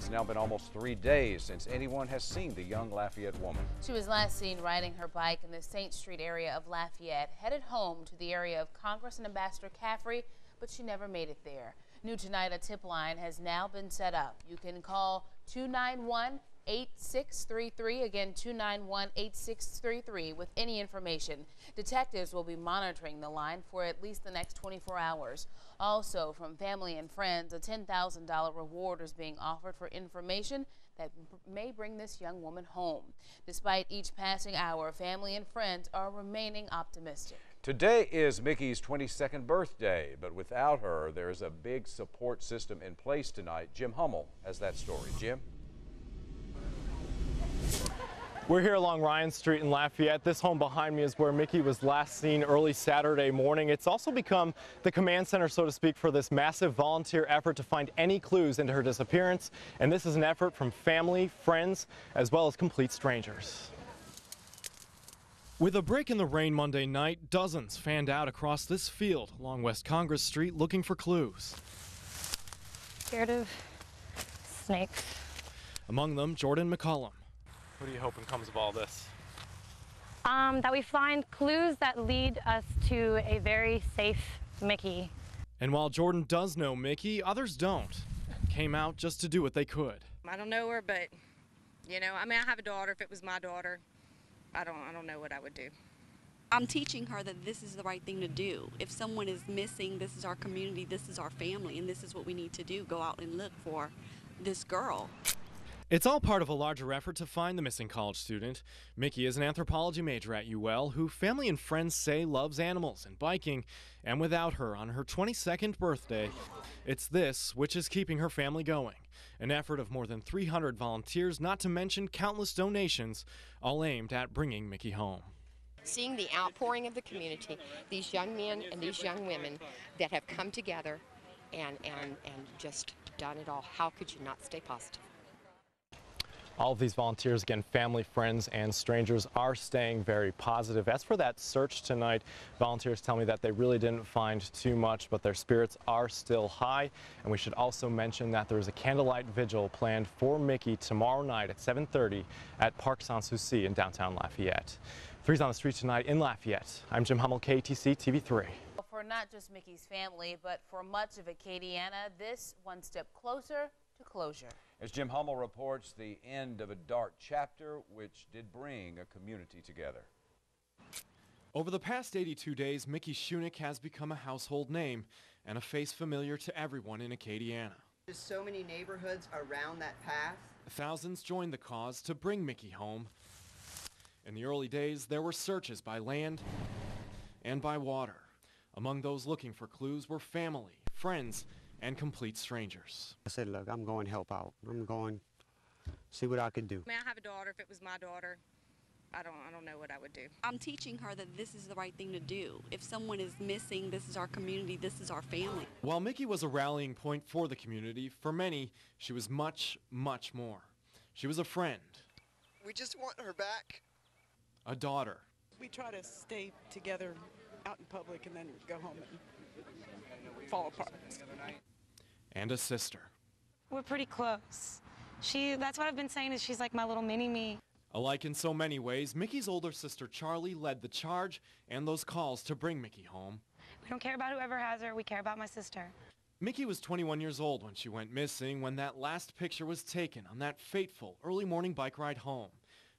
It's now been almost 3 days since anyone has seen the young Lafayette woman. She was last seen riding her bike in the St. Street area of Lafayette, headed home to the area of Congress and Ambassador Caffrey, but she never made it there. New tonight, a tip line has now been set up. You can call 291-8633, again 291-8633, with any information. Detectives will be monitoring the line for at least the next 24 hours. Also, from family and friends, a $10,000 reward is being offered for information that may bring this young woman home. Despite each passing hour, family and friends are remaining optimistic. Today is Mickey's 22nd birthday, but without her, there's a big support system in place tonight. Jim Hummel has that story. Jim? We're here along Ryan Street in Lafayette. This home behind me is where Mickey was last seen early Saturday morning. It's also become the command center, so to speak, for this massive volunteer effort to find any clues into her disappearance. And this is an effort from family, friends, as well as complete strangers. With a break in the rain Monday night, dozens fanned out across this field along West Congress Street looking for clues. Scared of snakes. Among them, Jordan McCollum. What are you hoping comes of all this? That we find clues that lead us to a very safe Mickey. And while Jordan does know Mickey, others don't. Came out just to do what they could. I don't know her, but, you know, I mean, I have a daughter. If it was my daughter, I don't know what I would do. I'm teaching her that this is the right thing to do. If someone is missing, this is our community, this is our family, and this is what we need to do, go out and look for this girl. It's all part of a larger effort to find the missing college student. Mickey is an anthropology major at UL who family and friends say loves animals and biking, and without her on her 22nd birthday, it's this which is keeping her family going. An effort of more than 300 volunteers, not to mention countless donations, all aimed at bringing Mickey home. Seeing the outpouring of the community, these young men and these young women that have come together and just done it all, how could you not stay positive? All of these volunteers, again, family, friends, and strangers, are staying very positive. As for that search tonight, volunteers tell me that they really didn't find too much, but their spirits are still high. And we should also mention that there is a candlelight vigil planned for Mickey tomorrow night at 7:30 at Parc Sans Souci in downtown Lafayette. 3's on the street tonight in Lafayette. I'm Jim Hummel, KTC TV3. For not just Mickey's family, but for much of Acadiana, this one step closer to closure. As Jim Hummel reports, the end of a dark chapter which did bring a community together. Over the past 82 days, Mickey Shunick has become a household name and a face familiar to everyone in Acadiana. There's so many neighborhoods around that path. Thousands joined the cause to bring Mickey home. In the early days, there were searches by land and by water. Among those looking for clues were family, friends, and complete strangers. I said, look, I'm going to help out. I'm going to see what I can do. I mean, I have a daughter. If it was my daughter, I don't know what I would do. I'm teaching her that this is the right thing to do. If someone is missing, this is our community, this is our family. While Mickey was a rallying point for the community, for many, she was much, much more. She was a friend. We just want her back. A daughter. We try to stay together out in public and then go home and fall apart. And a sister. We're pretty close. That's what I've been saying, is she's like my little mini-me. Alike in so many ways, Mickey's older sister Charlie led the charge and those calls to bring Mickey home. We don't care about whoever has her, we care about my sister. Mickey was 21 years old when she went missing, when that last picture was taken on that fateful early morning bike ride home.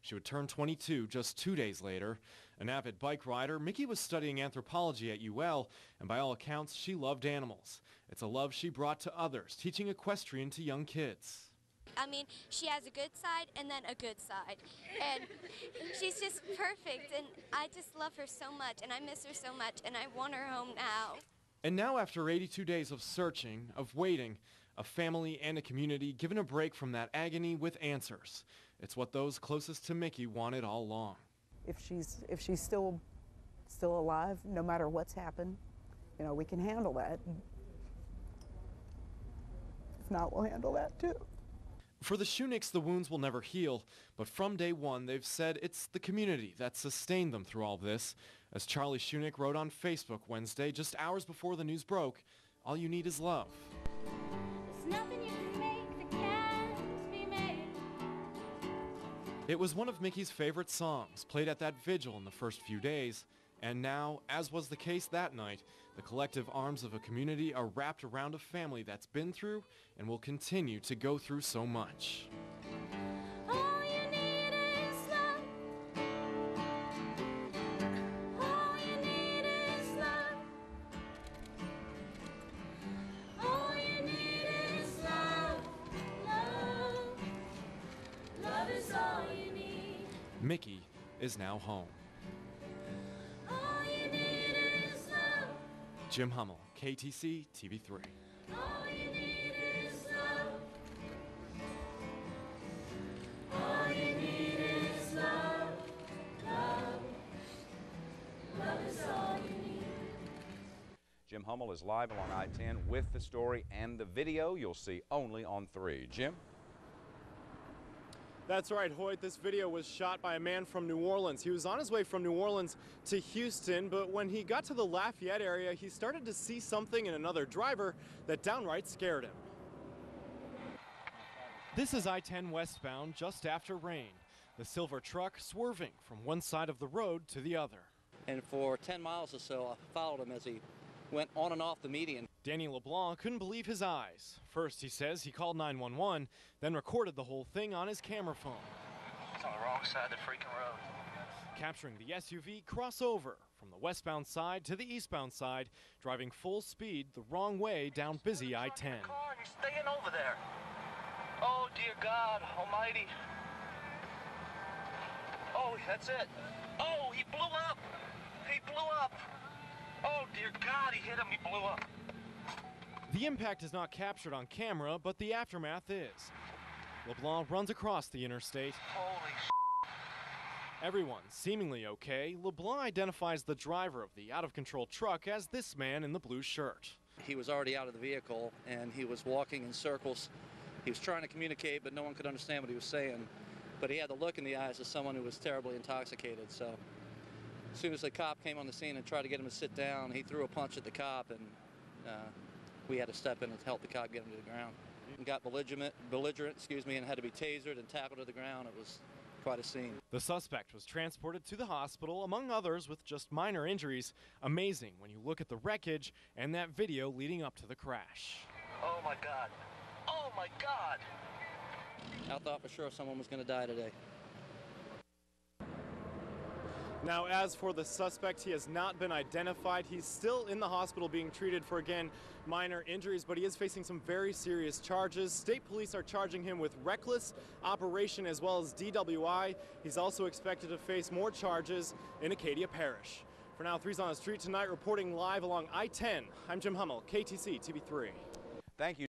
She would turn 22 just 2 days later. An avid bike rider, Mickey was studying anthropology at UL, and by all accounts, she loved animals. It's a love she brought to others, teaching equestrian to young kids. I mean, she has a good side and then a good side. And she's just perfect, and I just love her so much, and I miss her so much, and I want her home now. And now, after 82 days of searching, of waiting, a family and a community given a break from that agony with answers. It's what those closest to Mickey wanted all along. If she's still alive, no matter what's happened, you know, we can handle that. If not, we'll handle that too. For the Shunicks, the wounds will never heal, but from day one, they've said it's the community that sustained them through all this. As Charlie Shunick wrote on Facebook Wednesday, just hours before the news broke, all you need is love. There's nothing you can make that can It was one of Mickey's favorite songs, played at that vigil in the first few days. And now, as was the case that night, the collective arms of a community are wrapped around a family that's been through and will continue to go through so much. All you need is love. All you need is love. All you need is love. Love. Love is all you need. Mickey is now home. All you need is love. Jim Hummel, KTC TV3. All you need is love. All you need is love. Love. Love is all you need. Jim Hummel is live along I-10 with the story and the video you'll see only on 3. Jim? That's right, Hoyt. This video was shot by a man from New Orleans. He was on his way from New Orleans to Houston, but when he got to the Lafayette area, he started to see something in another driver that downright scared him. This is I-10 westbound just after rain. The silver truck swerving from one side of the road to the other. And for 10 miles or so, I followed him as he went on and off the median. Danny LeBlanc couldn't believe his eyes. First, he says he called 911, then recorded the whole thing on his camera phone. It's on the wrong side of the freaking road. Capturing the SUV crossover from the westbound side to the eastbound side, driving full speed the wrong way down busy I-10. You're staying over there. Oh, dear God almighty. Oh, that's it. Oh, he blew up. He blew up. Oh, dear God, he hit him. He blew up. The impact is not captured on camera, but the aftermath is. LeBlanc runs across the interstate. Holy Everyone seemingly okay. LeBlanc identifies the driver of the out-of-control truck as this man in the blue shirt. He was already out of the vehicle, and he was walking in circles. He was trying to communicate, but no one could understand what he was saying. But he had the look in the eyes of someone who was terribly intoxicated. So as soon as the cop came on the scene and tried to get him to sit down, he threw a punch at the cop, and we had to step in and help the cop get him to the ground. And got belligerent, and had to be tasered and tackled to the ground. It was quite a scene. The suspect was transported to the hospital, among others, with just minor injuries. Amazing when you look at the wreckage and that video leading up to the crash. Oh, my God. Oh, my God. I thought for sure someone was going to die today. Now, as for the suspect, he has not been identified. He's still in the hospital being treated for, again, minor injuries, but he is facing some very serious charges. State police are charging him with reckless operation as well as DWI. He's also expected to face more charges in Acadia Parish. For now, 3's on the Street tonight, reporting live along I-10. I'm Jim Hummel, KTC TV3. Thank you.